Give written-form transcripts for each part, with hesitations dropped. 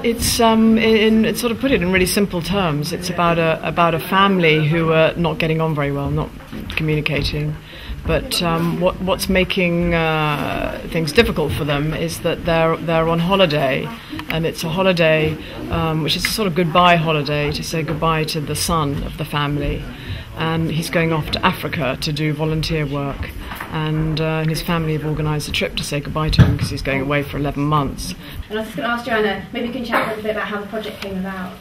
It's sort of put it in really simple terms. It's about a family who are not getting on very well, not communicating. But what's making things difficult for them is that they're on holiday, and it's a holiday which is a sort of goodbye holiday, to say goodbye to the son of the family. And he's going off to Africa to do volunteer work, and his family have organised a trip to say goodbye to him because he's going away for 11 months. And I was just going to ask Joanna, maybe you can chat a little bit about how the project came about.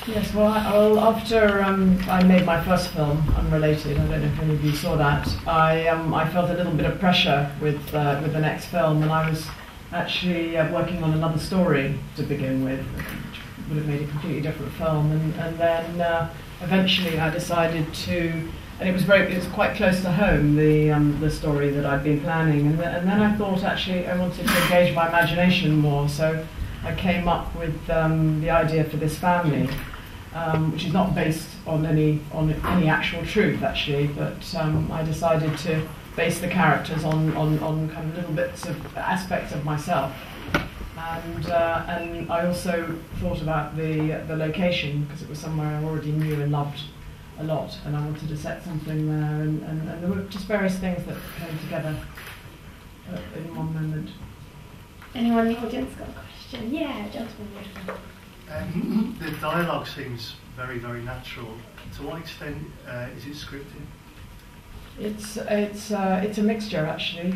Yes, well, after I made my first film, Unrelated, I don't know if any of you saw that, I felt a little bit of pressure with the next film, and I was actually working on another story to begin with, which would have made a completely different film, and then eventually I decided to, and it was quite close to home, the story that I'd been planning, and then I thought actually I wanted to engage my imagination more, so I came up with the idea for this family, which is not based on any actual truth actually, but I decided to base the characters on kind of little bits of aspects of myself, and I also thought about the location because it was somewhere I already knew and loved a lot, and I wanted to set something there, and there were just various things that came together in one moment. Anyone in the audience got a question? Yeah, gentleman. The dialogue seems very, very natural. To what extent is it scripted? It's a mixture actually.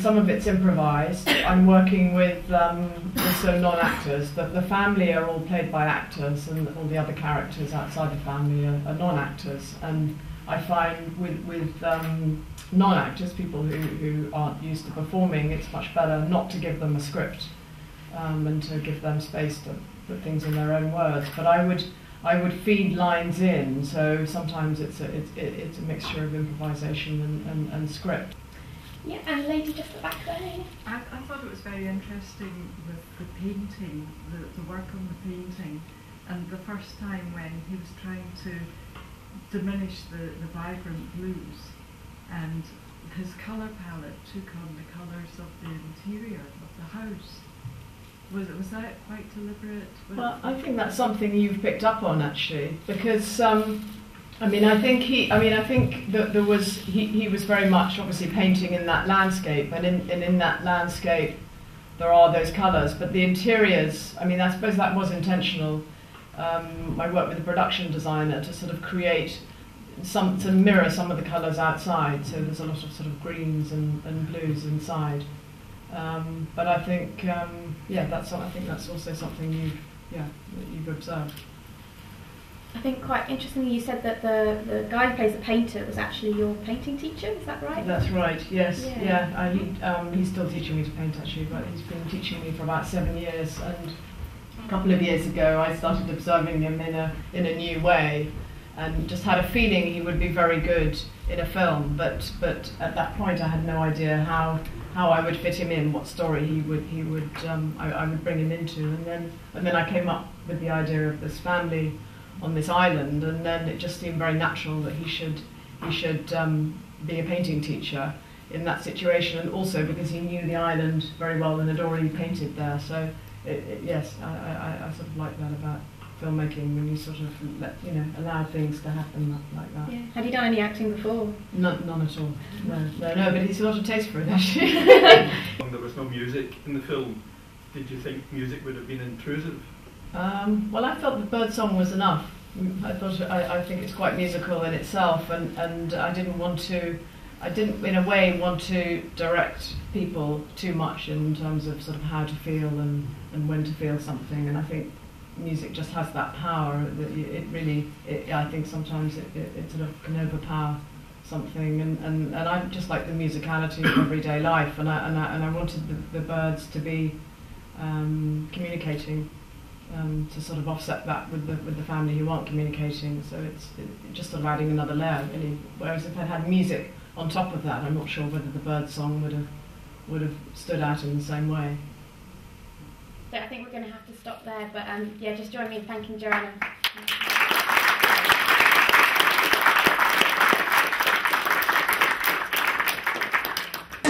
Some of it's improvised. I'm working with also non-actors. The family are all played by actors, and all the other characters outside the family are non-actors. And I find with non-actors, people who aren't used to performing, it's much better not to give them a script and to give them space to put things in their own words. But I would feed lines in, so sometimes it's a mixture of improvisation and script. Yeah, and lady just at the back there. I thought it was very interesting with the painting, the work on the painting, and the first time when he was trying to diminish the vibrant blues, and his colour palette took on the colours of the interior of the house. Was that quite deliberate? Well, I think that's something you've picked up on actually, because I think that there was he was very much obviously painting in that landscape, and in that landscape there are those colours, but the interiors, I suppose that was intentional. I worked with a production designer to sort of create to mirror some of the colours outside, so there's a lot of sort of greens and blues inside. But I think, I think that's also something that you've observed. I think quite interestingly you said that the guy who plays the painter was actually your painting teacher, is that right? That's right, yes. He's still teaching me to paint actually, but he's been teaching me for about 7 years, and a couple of years ago I started observing him in a new way, and just had a feeling he would be very good in a film, but at that point I had no idea how I would fit him in, what story I would bring him into, and then I came up with the idea of this family on this island, and then it just seemed very natural that he should be a painting teacher in that situation, and also because he knew the island very well and had already painted there. So yes, I sort of like that about filmmaking, when you sort of allow things to happen like that. Yeah. Had you done any acting before? None at all. No. But he's a lot of taste for it actually. There was no music in the film. Did you think music would have been intrusive? Well, I felt the bird song was enough. I think it's quite musical in itself, and I didn't in a way want to direct people too much in terms of sort of how to feel and when to feel something, and I think music just has that power that I think sometimes it sort of can overpower something, and I just like the musicality of everyday life, and I wanted the birds to be communicating, to sort of offset that with the family who aren't communicating. So it's just sort of adding another layer really. Whereas if I'd had music on top of that, I'm not sure whether the bird song would have stood out in the same way. So I think we're going to have to stop there, but just join me in thanking Joanna.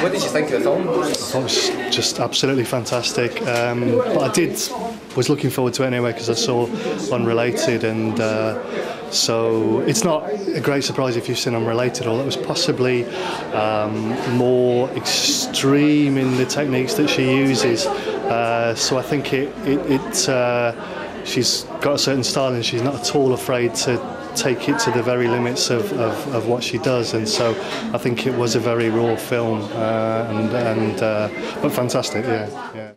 What did you think of the film? I thought it was just absolutely fantastic. But I did was looking forward to it anyway because I saw Unrelated, and so it's not a great surprise if you've seen Unrelated, although it was possibly more extreme in the techniques that she uses. So I think she's got a certain style, and she's not at all afraid to take it to the very limits of what she does, and so I think it was a very raw film, but fantastic, yeah.